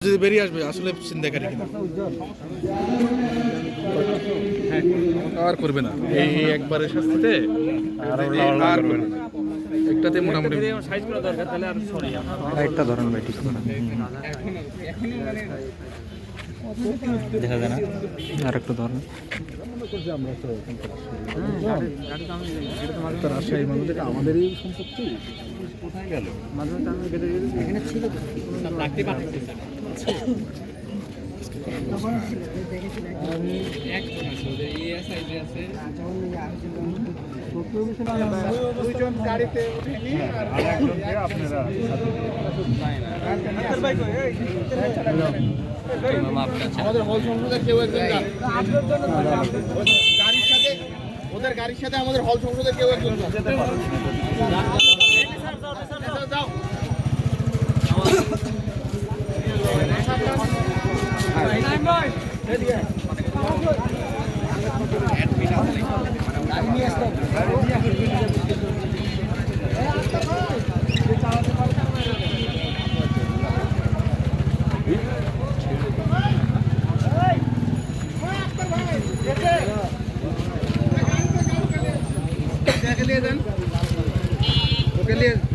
যদি বেরিয়ে আসবে আসলে চিন্তাকারী কিনা আর করবে না এই একবারের শাস্তিতে আর করবে না একটাতে মোটামুটি সাইজ করা দরকার তাহলে আর সরি একটা ধরন ভাই ঠিক করে দেখা যায় না আর একটা ধরন রাজশাহী মানুষের আমাদেরই সম্পত্তি কোথায় গেল এখানে ছিল গাড়িতে আমাদের হল সংসদের কেউ একজন গাড়ির সাথে ওদের গাড়ির সাথে আমাদের হল সংসদের কেউ একজন যাও ওকে নিয়ে যায়